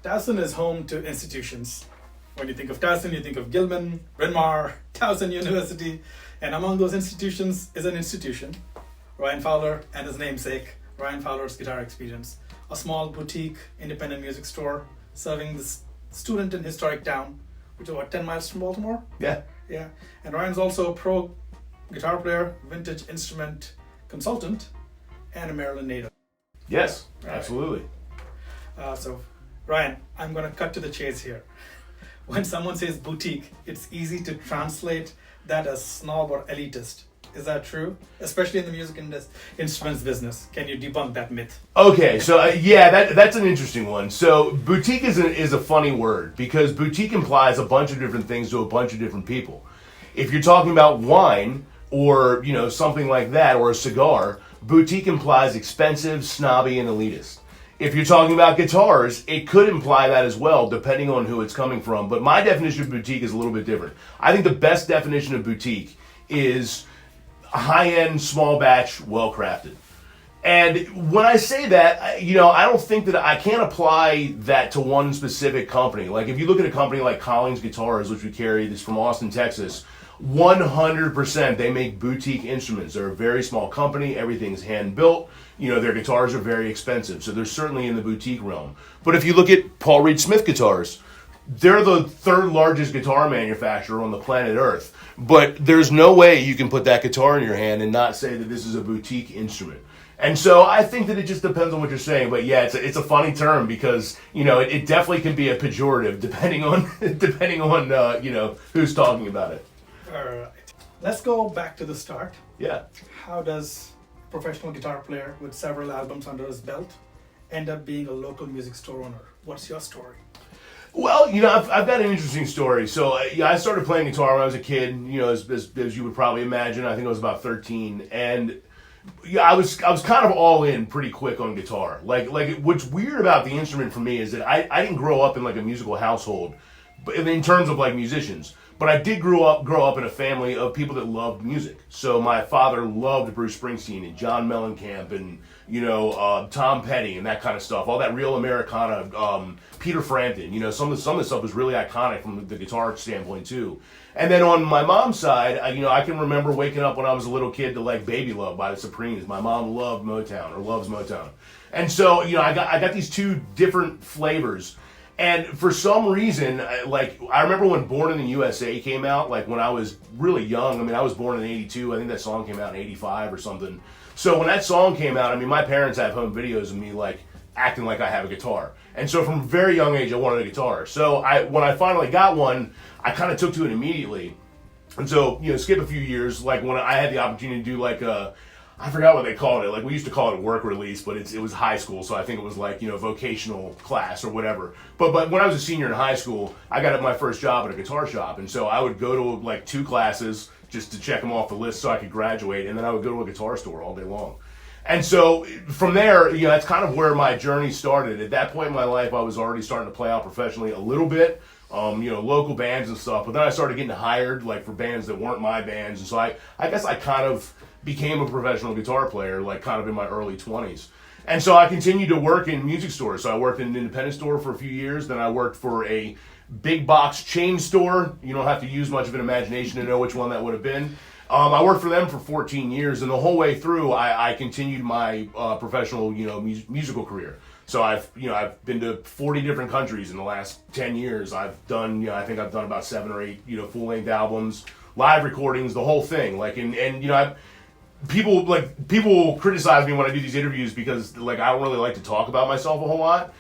Towson is home to institutions. When you think of Towson, you think of Gilman, Bryn Mawr, Towson University, and among those institutions is an institution, Ryan Fowler and his namesake, Ryan Fowler's Guitar Experience, a small boutique independent music store serving the student in historic town, which is what, 10 miles from Baltimore? Yeah. Yeah. And Ryan's also a pro guitar player, vintage instrument consultant, and a Maryland native. Yes, Right. absolutely. So, Ryan, I'm going to cut to the chase here. When someone says boutique, it's easy to translate that as snob or elitist. Is that true? Especially in the music instruments business. Can you debunk that myth? Okay, so that's an interesting one. So boutique is a funny word because boutique implies a bunch of different things to a bunch of different people. If you're talking about wine or something like that or a cigar, boutique implies expensive, snobby, and elitist. If you're talking about guitars, it could imply that as well, depending on who it's coming from. But my definition of boutique is a little bit different. I think the best definition of boutique is high-end, small batch, well-crafted. And when I say that, I don't think that I can't apply that to one specific company. Like if you look at a company like Collins Guitars, which we carry, this from Austin, Texas, 100% they make boutique instruments. They're a very small company. Everything's hand-built. Their guitars are very expensive. So they're certainly in the boutique realm. But if you look at Paul Reed Smith Guitars, they're the third largest guitar manufacturer on the planet Earth. But there's no way you can put that guitar in your hand and not say that this is a boutique instrument. And so I think that it just depends on what you're saying. But yeah, it's a funny term because, it definitely can be a pejorative depending on who's talking about it. All right. Let's go back to the start. Yeah. How does a professional guitar player with several albums under his belt end up being a local music store owner? What's your story? Well, I've got an interesting story. So, I started playing guitar when I was a kid. As you would probably imagine, I think I was about 13, and I was kind of all in pretty quick on guitar. Like what's weird about the instrument for me is that I didn't grow up in like a musical household, but in terms of like musicians. But I did grow up in a family of people that loved music. So my father loved Bruce Springsteen and John Mellencamp and Tom Petty and that kind of stuff. All that real Americana. Peter Frampton. Some of the stuff was really iconic from the guitar standpoint too. And then on my mom's side, I can remember waking up when I was a little kid to like Baby Love by the Supremes. My mom loved Motown or loves Motown, and so I got these two different flavors. And for some reason, I remember when Born in the USA came out, like when I was really young. I mean, I was born in 82. I think that song came out in 85 or something. So when that song came out, I mean, my parents have home videos of me like acting like I have a guitar. And so from a very young age, I wanted a guitar. So when I finally got one, I kind of took to it immediately. And so, skip a few years, like when I had the opportunity to do like I forgot what they called it. Like we used to call it a work release, but it was high school, so I think it was like vocational class or whatever. But when I was a senior in high school, I got my first job at a guitar shop, and so I would go to like 2 classes just to check them off the list so I could graduate, and then I would go to a guitar store all day long. And so from there, that's kind of where my journey started. At that point in my life, I was already starting to play out professionally a little bit. Local bands and stuff, but then I started getting hired like for bands that weren't my bands, and so I guess I kind of became a professional guitar player like kind of in my early 20s. And so I continued to work in music stores. So I worked in an independent store for a few years, then I worked for a big box chain store. You don't have to use much of an imagination to know which one that would have been. I worked for them for 14 years, and the whole way through I continued my professional musical career. So I've been to 40 different countries in the last 10 years. I've done I think I've done about 7 or 8 full-length albums, live recordings, the whole thing. Like people criticize me when I do these interviews because like I don't really like to talk about myself a whole lot.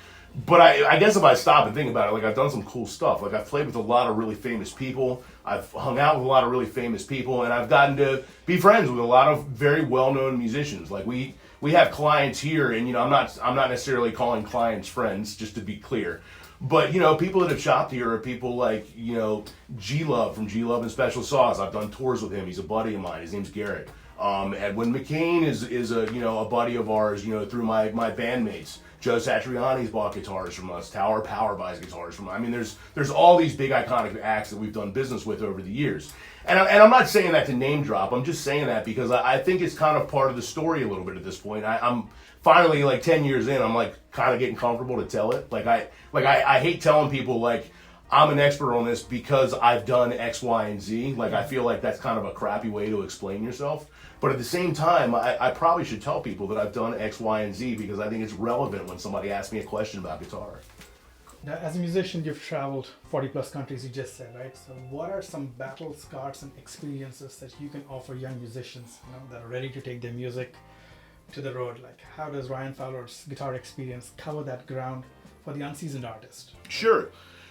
But I guess if I stop and think about it, like I've done some cool stuff. Like I've played with a lot of really famous people. I've hung out with a lot of really famous people, and I've gotten to be friends with a lot of very well-known musicians. Like we have clients here, and I'm not necessarily calling clients friends, just to be clear. But people that have shopped here are people like G Love from G Love and Special Sauce. I've done tours with him. He's a buddy of mine. His name's Garrett. Edwin McCain is a buddy of ours. Through my bandmates. Joe Satriani's bought guitars from us. Tower Power buys guitars from us. I mean, there's all these big iconic acts that we've done business with over the years. And I'm not saying that to name drop. I'm just saying that because I think it's kind of part of the story a little bit at this point. I'm finally, like 10 years in, I'm like kind of getting comfortable to tell it. I hate telling people like I'm an expert on this because I've done X, Y, and Z. Like I feel like that's kind of a crappy way to explain yourself. But at the same time, I probably should tell people that I've done X, Y, and Z because I think it's relevant when somebody asks me a question about guitar. Now, as a musician, you've traveled 40 plus countries, you just said, right? So what are some battle scars and experiences that you can offer young musicians, that are ready to take their music to the road? Like, how does Ryan Fowler's guitar experience cover that ground for the unseasoned artist? Sure.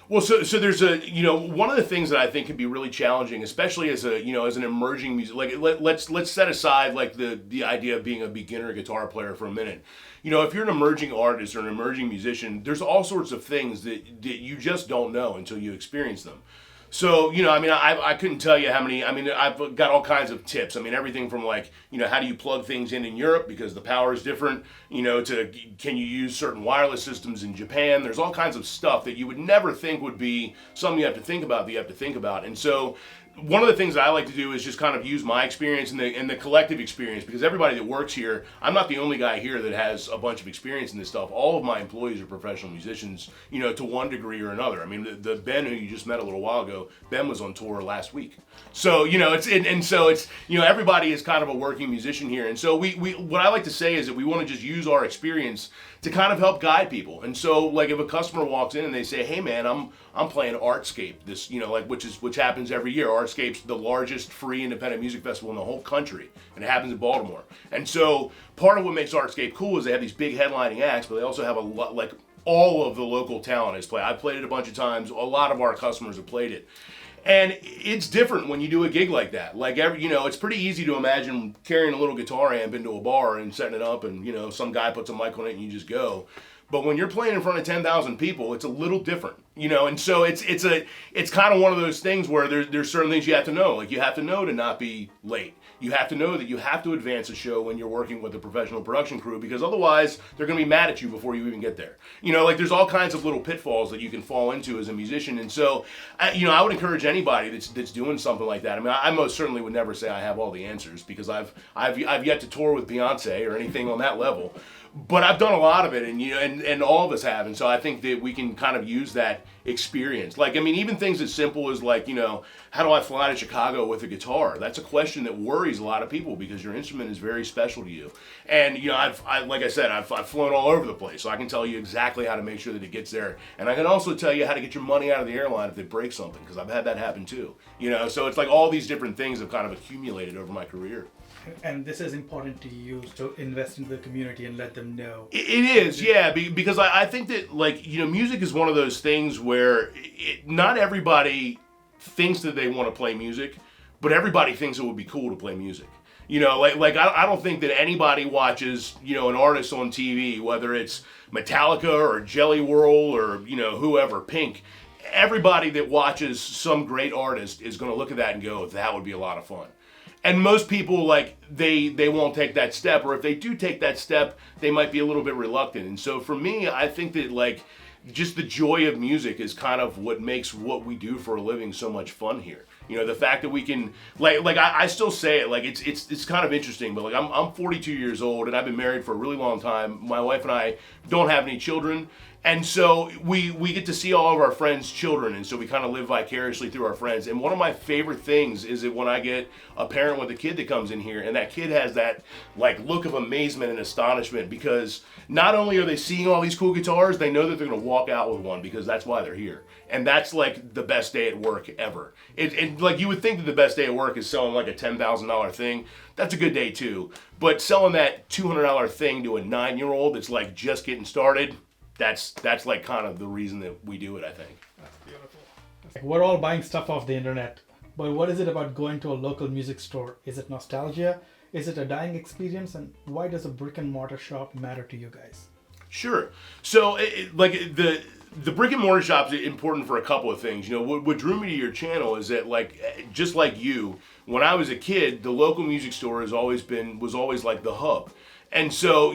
Well, so there's one of the things that I think can be really challenging, especially as an emerging music. Like let's set aside like the idea of being a beginner guitar player for a minute. If you're an emerging artist or an emerging musician, there's all sorts of things that you just don't know until you experience them. So, I couldn't tell you how many, I've got all kinds of tips. Everything from like, how do you plug things in Europe because the power is different, to can you use certain wireless systems in Japan? There's all kinds of stuff that you would never think would be something you have to think about that you have to think about. And so one of the things that I like to do is just kind of use my experience and the collective experience, because everybody that works here, I'm not the only guy here that has a bunch of experience in this stuff. All of my employees are professional musicians, to one degree or another. The Ben who you just met a little while ago, Ben was on tour last week. So, it's everybody is kind of a working musician here. And so we what I like to say is that we want to just use our experience to kind of help guide people. And so like if a customer walks in and they say, hey man, I'm playing Artscape, this, which happens every year. Artscape's the largest free independent music festival in the whole country, and it happens in Baltimore. And so part of what makes Artscape cool is they have these big headlining acts, but they also have a lot, like all of the local talent is played. I've played it a bunch of times. A lot of our customers have played it. And it's different when you do a gig like that. Like, it's pretty easy to imagine carrying a little guitar amp into a bar and setting it up and, some guy puts a mic on it and you just go. But when you're playing in front of 10,000 people, it's a little different, and so it's kind of one of those things where there's certain things you have to know. Like you have to know to not be late. You have to know that you have to advance a show when you're working with a professional production crew, because otherwise they're going to be mad at you before you even get there. There's all kinds of little pitfalls that you can fall into as a musician. And so, I would encourage anybody that's doing something like that. I most certainly would never say I have all the answers, because I've yet to tour with Beyonce or anything on that level. But I've done a lot of it, and all of us have, and so I think that we can kind of use that experience. Like, even things as simple as like, how do I fly to Chicago with a guitar? That's a question that worries a lot of people because your instrument is very special to you. And I've flown all over the place, so I can tell you exactly how to make sure that it gets there. And I can also tell you how to get your money out of the airline if they break something, because I've had that happen too. So it's like all these different things have kind of accumulated over my career. And this is important to you to invest into the community and let them know. It is, yeah, because I think that, like, music is one of those things where not everybody thinks that they want to play music, but everybody thinks it would be cool to play music. I don't think that anybody watches, an artist on TV, whether it's Metallica or Jelly Roll or, whoever, Pink. Everybody that watches some great artist is going to look at that and go, that would be a lot of fun. And most people, like, they won't take that step, or if they do take that step, they might be a little bit reluctant. And so for me, I think that, like, just the joy of music is kind of what makes what we do for a living so much fun here. The fact that we can, I still say it, like, it's kind of interesting, but like, I'm 42 years old and I've been married for a really long time. My wife and I don't have any children. And so we get to see all of our friends' children, and so we kind of live vicariously through our friends. And one of my favorite things is that when I get a parent with a kid that comes in here, and that kid has that like look of amazement and astonishment, because not only are they seeing all these cool guitars, they know that they're going to walk out with one, because that's why they're here. And that's like the best day at work ever. And like, you would think that the best day at work is selling like a $10,000 thing. That's a good day too. But selling that $200 thing to a 9-year-old that's like just getting started, that's like kind of the reason that we do it, I think. That's beautiful. We're all buying stuff off the internet, but what is it about going to a local music store? Is it nostalgia? Is it a dying experience? And why does a brick and mortar shop matter to you guys? Sure. So the brick and mortar shop is important for a couple of things. What drew me to your channel is that, like, just like you, when I was a kid, the local music store was always like the hub. And so,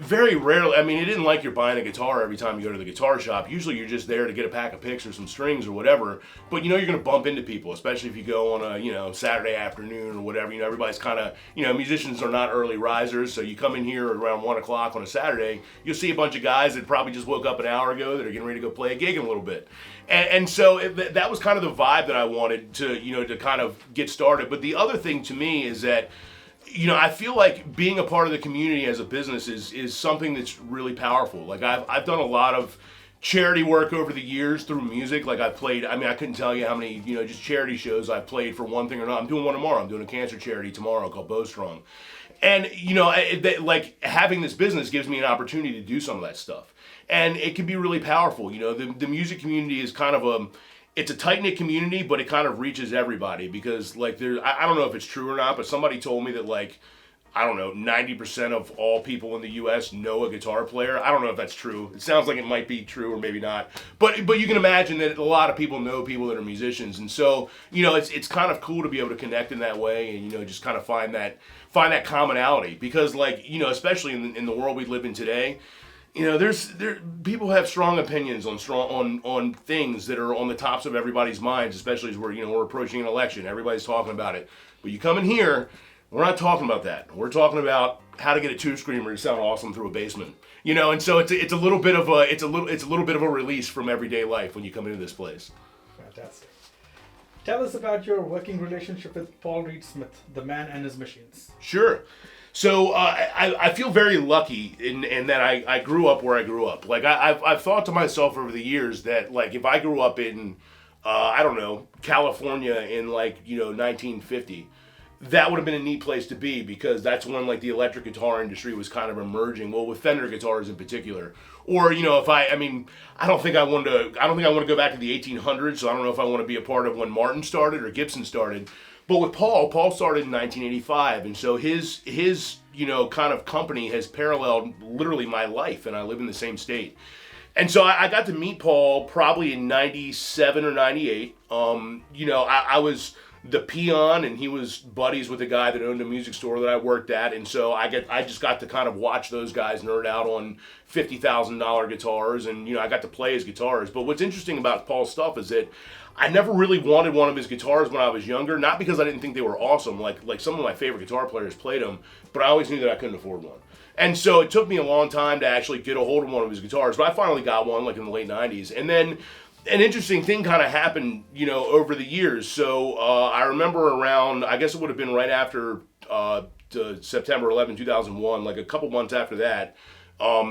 very rarely, I mean, it isn't like you're buying a guitar every time you go to the guitar shop. Usually you're just there to get a pack of picks or some strings or whatever. But you're going to bump into people, especially if you go on a, Saturday afternoon or whatever. Everybody's kind of, musicians are not early risers. So you come in here around 1 o'clock on a Saturday, you'll see a bunch of guys that probably just woke up an hour ago that are getting ready to go play a gig in a little bit. And so that was kind of the vibe that I wanted to, to kind of get started. But the other thing to me is that, I feel like being a part of the community as a business is something that's really powerful. Like I've done a lot of charity work over the years through music. Like I've played, I couldn't tell you how many, just charity shows I've played for one thing or not. I'm doing one tomorrow. I'm doing a cancer charity tomorrow called Bowstrong. And, like having this business gives me an opportunity to do some of that stuff. And it can be really powerful. The music community is kind of it's a tight-knit community, but it kind of reaches everybody because, like, I don't know if it's true or not, but somebody told me that, like, I don't know, 90% of all people in the U.S. know a guitar player. I don't know if that's true. It sounds like it might be true or maybe not. But you can imagine that a lot of people know people that are musicians. And so, it's kind of cool to be able to connect in that way and, just kind of find that commonality. Because, like, especially in the world we live in today, people have strong opinions on things that are on the tops of everybody's minds, especially as we're approaching an election. Everybody's talking about it. But you come in here, we're not talking about that. We're talking about how to get a tube screamer to sound awesome through a basement. And so it's a little bit of a release from everyday life when you come into this place. Fantastic. Tell us about your working relationship with Paul Reed Smith, the man and his machines. Sure. So I feel very lucky in that I grew up where I grew up. Like I've thought to myself over the years that like if I grew up in California in 1950, that would have been a neat place to be because that's when like the electric guitar industry was kind of emerging. Well, with Fender guitars in particular. Or if I don't think I want to go back to the 1800s. So I don't know if I want to be a part of when Martin started or Gibson started. But with Paul started in 1985, and so his kind of company has paralleled literally my life, and I live in the same state. And so I got to meet Paul probably in 97 or 98. I was the peon, and he was buddies with a guy that owned a music store that I worked at, and so I just got to kind of watch those guys nerd out on $50,000 guitars, and I got to play his guitars. But what's interesting about Paul's stuff is that I never really wanted one of his guitars when I was younger, not because I didn't think they were awesome, like some of my favorite guitar players played them, but I always knew that I couldn't afford one. And so it took me a long time to actually get a hold of one of his guitars, but I finally got one like in the late 90s. And then an interesting thing kind of happened, over the years. So I remember around, I guess it would have been right after September 11, 2001, like a couple months after that,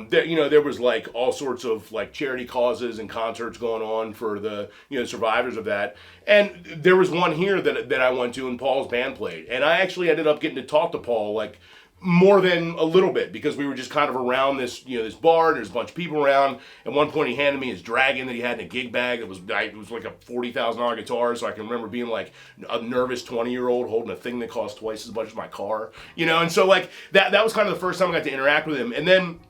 there was like all sorts of like charity causes and concerts going on for the survivors of that, and there was one here that I went to and Paul's band played, and I actually ended up getting to talk to Paul like more than a little bit because we were just kind of around this this bar. There's a bunch of people around. At one point, he handed me his Dragon that he had in a gig bag. It was like a $40,000 guitar. So I can remember being like a nervous 20-year-old holding a thing that cost twice as much as my car. And so like that was kind of the first time I got to interact with him. And then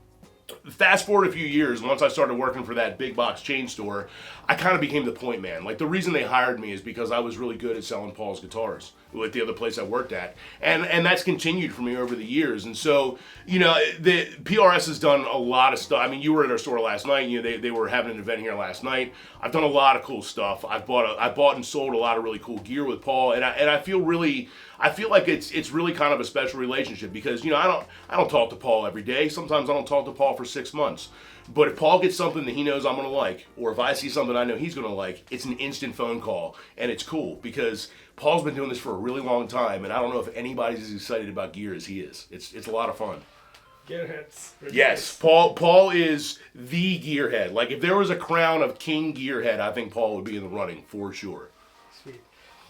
fast forward a few years, once I started working for that big box chain store, I kind of became the point man. Like the reason they hired me is because I was really good at selling Paul's guitars at the other place I worked at. And that's continued for me over the years. And so, the PRS has done a lot of stuff. I mean, you were at our store last night. They were having an event here last night. I've done a lot of cool stuff. I bought and sold a lot of really cool gear with Paul, and I feel like it's really kind of a special relationship because I don't talk to Paul every day. Sometimes I don't talk to Paul for 6 months. But if Paul gets something that he knows I'm going to like, or if I see something I know he's going to like, it's an instant phone call, and it's cool because Paul's been doing this for a really long time, and I don't know if anybody's as excited about gear as he is. It's a lot of fun. Gearheads. Yes, Paul is the gearhead. Like if there was a crown of king gearhead, I think Paul would be in the running for sure. Sweet.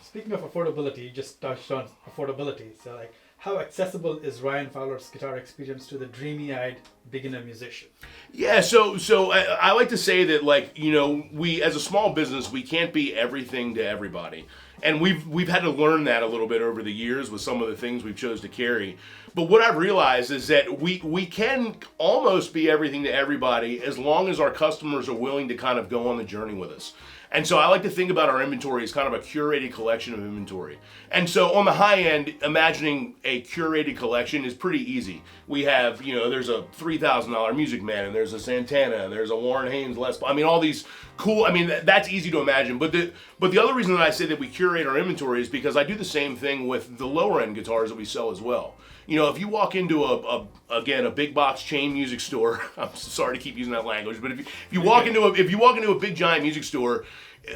Speaking of affordability, you just touched on affordability. So like, how accessible is Ryan Fowler's guitar experience to the dreamy-eyed beginner musician? Yeah, so I like to say that like we as a small business we can't be everything to everybody. And we've had to learn that a little bit over the years with some of the things we've chose to carry. But what I've realized is that we can almost be everything to everybody as long as our customers are willing to kind of go on the journey with us. And so I like to think about our inventory as kind of a curated collection of inventory. And so on the high end, imagining a curated collection is pretty easy. We have, there's a $3,000 Music Man, and there's a Santana, and there's a Warren Haynes Les Paul. I mean, all these cool, that's easy to imagine. But the other reason that I say that we curate our inventory is because I do the same thing with the lower end guitars that we sell as well. If you walk into a big box chain music store, I'm sorry to keep using that language, but if you walk into a big giant music store,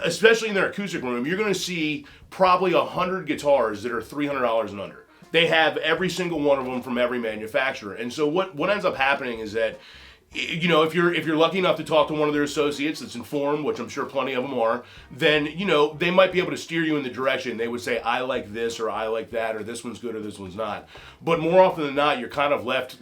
especially in their acoustic room, you're going to see probably 100 guitars that are $300 and under. They have every single one of them from every manufacturer. And so what ends up happening is that, if you're lucky enough to talk to one of their associates that's informed, which I'm sure plenty of them are, then, they might be able to steer you in the direction. They would say, I like this, or I like that, or this one's good, or this one's not. But more often than not, you're kind of left,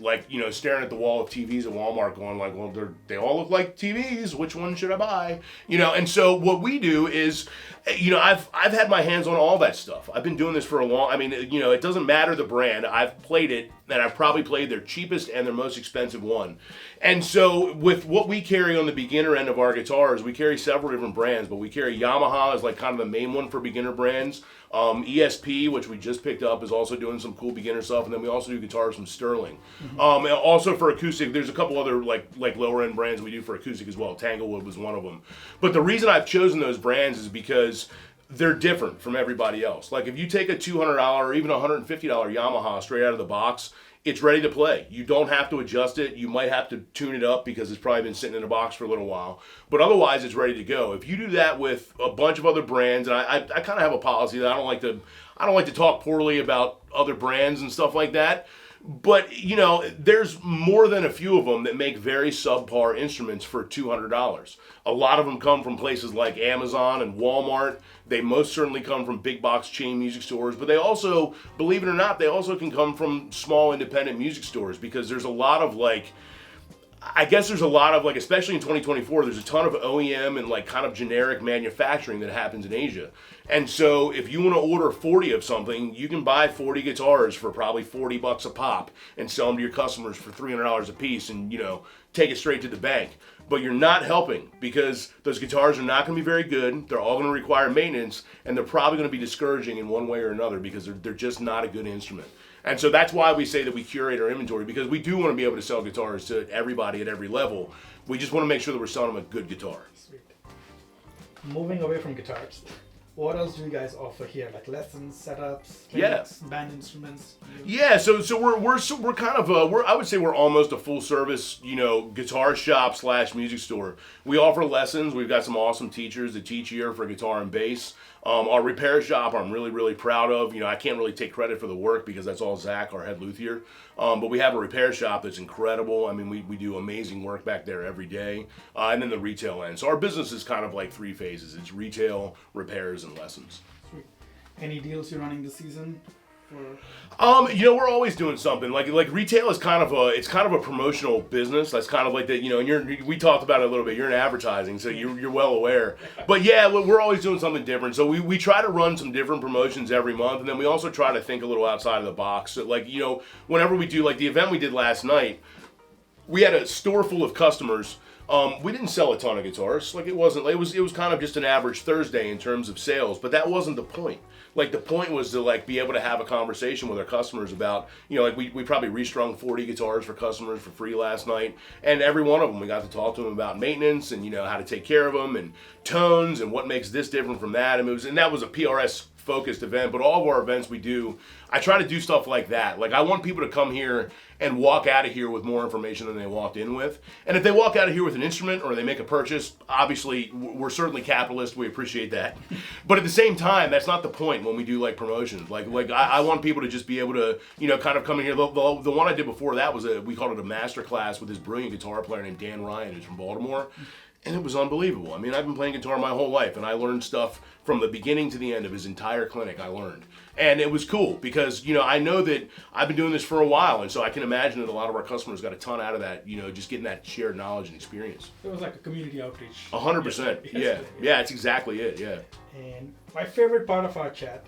staring at the wall of TVs at Walmart going like, well, they all look like TVs. Which one should I buy? And so what we do is, I've had my hands on all that stuff. I've been doing this for a long, it doesn't matter the brand. I've played it, and I've probably played their cheapest and their most expensive one. And so with what we carry on the beginner end of our guitars, we carry several different brands, but we carry Yamaha as like kind of the main one for beginner brands. ESP, which we just picked up, is also doing some cool beginner stuff, and then we also do guitars from Sterling. And also for acoustic, there's a couple other like lower end brands we do for acoustic as well. Tanglewood was one of them. But the reason I've chosen those brands is because they're different from everybody else. Like if you take a $200 or even $150 Yamaha straight out of the box, it's ready to play. You don't have to adjust it. You might have to tune it up because it's probably been sitting in a box for a little while. But otherwise, it's ready to go. If you do that with a bunch of other brands, and I kind of have a policy that I don't like to talk poorly about other brands and stuff like that. But, there's more than a few of them that make very subpar instruments for $200. A lot of them come from places like Amazon and Walmart. They most certainly come from big box chain music stores. But they also, believe it or not, they also can come from small independent music stores because there's a lot of especially in 2024, there's a ton of OEM and kind of generic manufacturing that happens in Asia. And so if you want to order 40 of something, you can buy 40 guitars for probably $40 a pop and sell them to your customers for $300 a piece and, take it straight to the bank. But you're not helping because those guitars are not going to be very good. They're all going to require maintenance, and they're probably going to be discouraging in one way or another because they're just not a good instrument. And so that's why we say that we curate our inventory, because we do want to be able to sell guitars to everybody at every level. We just want to make sure that we're selling them a good guitar. Sweet. Moving away from guitars, what else do you guys offer here? Like lessons, setups, clinics, band instruments? Yeah, so we're kind of I would say we're almost a full service, guitar shop / music store. We offer lessons. We've got some awesome teachers that teach here for guitar and bass. Our repair shop, I'm really, really proud of. I can't really take credit for the work because that's all Zach, our head luthier. But we have a repair shop that's incredible. We do amazing work back there every day. And then the retail end. So our business is kind of like 3 phases. It's retail, repairs, and lessons. Sweet. Any deals you're running this season? We're always doing something. Like retail is kind of a promotional business. That's kind of like that. And we talked about it a little bit. You're in advertising, so you're well aware. But yeah, we're always doing something different. So we try to run some different promotions every month, and then we also try to think a little outside of the box. So whenever we do the event we did last night, we had a store full of customers. We didn't sell a ton of guitars. It was kind of just an average Thursday in terms of sales, but that wasn't the point. The point was to be able to have a conversation with our customers about, we probably restrung 40 guitars for customers for free last night, and every one of them we got to talk to them about maintenance and how to take care of them and tones and what makes this different from that. And that was a PRS focused event, but all of our events we do, I try to do stuff like that. I want people to come here and walk out of here with more information than they walked in with. And if they walk out of here with an instrument or they make a purchase, obviously we're certainly capitalist, we appreciate that. But at the same time, that's not the point when we do promotions. I want people to just be able to, kind of come in here. The one I did before that was we called it a master class with this brilliant guitar player named Dan Ryan, who's from Baltimore. And it was unbelievable. I mean, I've been playing guitar my whole life, and I learned stuff from the beginning to the end of his entire clinic. I learned. And it was cool because, I know that I've been doing this for a while, and so I can imagine that a lot of our customers got a ton out of that, just getting that shared knowledge and experience. It was like a community outreach. 100%. Yeah, that's exactly it, yeah. And my favorite part of our chat,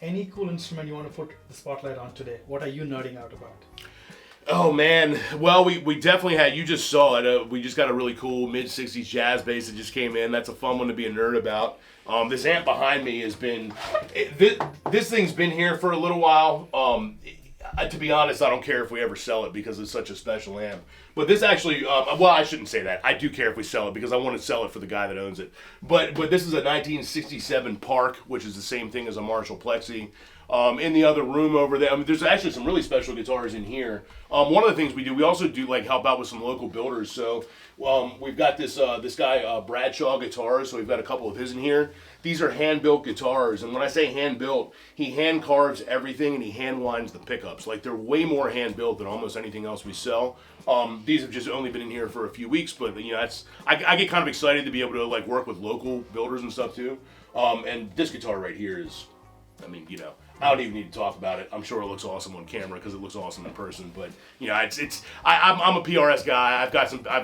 any cool instrument you want to put the spotlight on today, what are you nerding out about? Oh man, well we definitely had, you just saw it, we just got a really cool mid-60s jazz bass that just came in. That's a fun one to be a nerd about. This amp behind me has been, this thing's been here for a little while. To be honest, I don't care if we ever sell it because it's such a special amp. But this actually, well, I shouldn't say that. I do care if we sell it because I want to sell it for the guy that owns it. But this is a 1967 Park, which is the same thing as a Marshall Plexi. In the other room over there, there's actually some really special guitars in here. One of the things we do, we also do help out with some local builders. So we've got this guy Bradshaw Guitars. So we've got a couple of his in here. These are hand-built guitars, and when I say hand-built, he hand carves everything and he hand winds the pickups. They're way more hand-built than almost anything else we sell. These have just only been in here for a few weeks, but I get kind of excited to be able to work with local builders and stuff too. And this guitar right here is, I don't even need to talk about it. I'm sure it looks awesome on camera because it looks awesome in person. But I'm a PRS guy. I've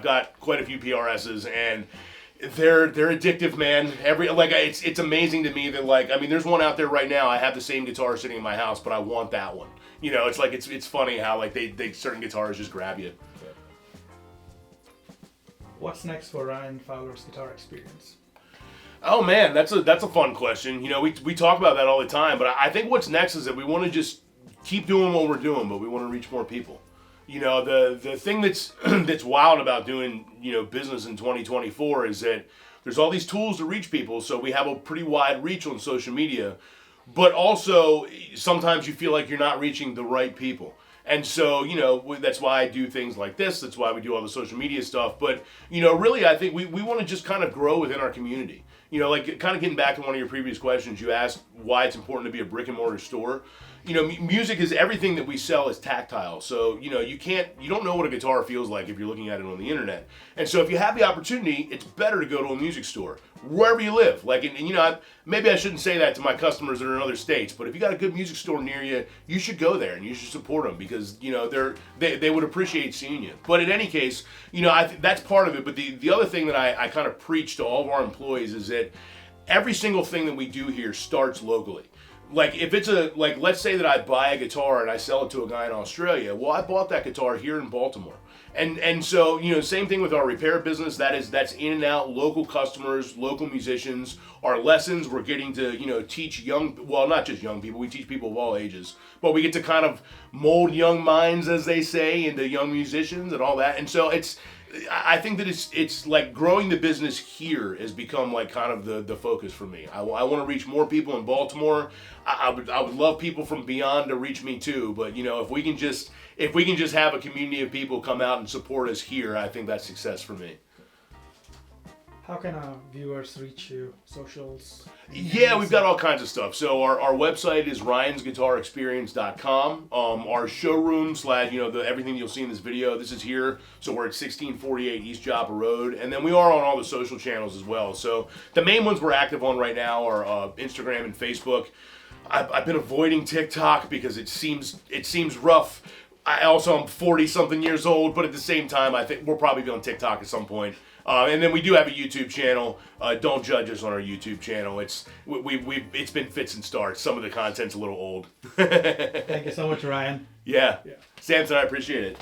got quite a few PRSs, and they're addictive, man. It's amazing to me that there's one out there right now. I have the same guitar sitting in my house, but I want that one. It's funny how they certain guitars just grab you. What's next for Ryan Fowler's guitar experience? Oh man, that's a fun question. We talk about that all the time, but I think what's next is that we want to just keep doing what we're doing, but we want to reach more people. The thing that's that's wild about doing business in 2024 is that there's all these tools to reach people, so we have a pretty wide reach on social media, but also sometimes you feel like you're not reaching the right people. And so, that's why I do things like this. That's why we do all the social media stuff. But, really, I think we want to just kind of grow within our community. Kind of getting back to one of your previous questions, you asked why it's important to be a brick and mortar store. Music is everything that we sell is tactile. So, you don't know what a guitar feels like if you're looking at it on the internet. And so if you have the opportunity, it's better to go to a music store, wherever you live. Maybe I shouldn't say that to my customers that are in other states, but if you got a good music store near you, you should go there and you should support them because, they would appreciate seeing you. But in any case, I think that's part of it. But the other thing that I kind of preach to all of our employees is that every single thing that we do here starts locally. If it's let's say that I buy a guitar and I sell it to a guy in Australia. Well, I bought that guitar here in Baltimore. And so, same thing with our repair business. That's in and out, local customers, local musicians. Our lessons, we're getting to, teach not just young people, we teach people of all ages. But we get to kind of mold young minds, as they say, into young musicians and all that. And so I think that it's growing the business here has become kind of the focus for me. I want to reach more people in Baltimore. I would love people from beyond to reach me too. But if we can just have a community of people come out and support us here, I think that's success for me. How can our viewers reach you? Socials? Yeah, we've got all kinds of stuff. So our website is ryansguitarexperience.com. Our showroom / everything you'll see in this video, this is here. So we're at 1648 East Joppa Road. And then we are on all the social channels as well. So the main ones we're active on right now are Instagram and Facebook. I've been avoiding TikTok because it seems rough. I'm 40-something years old, but at the same time, I think we'll probably be on TikTok at some point. And then we do have a YouTube channel. Don't judge us on our YouTube channel. It's been fits and starts. Some of the content's a little old. Thank you so much, Ryan. Yeah. Samson, I appreciate it.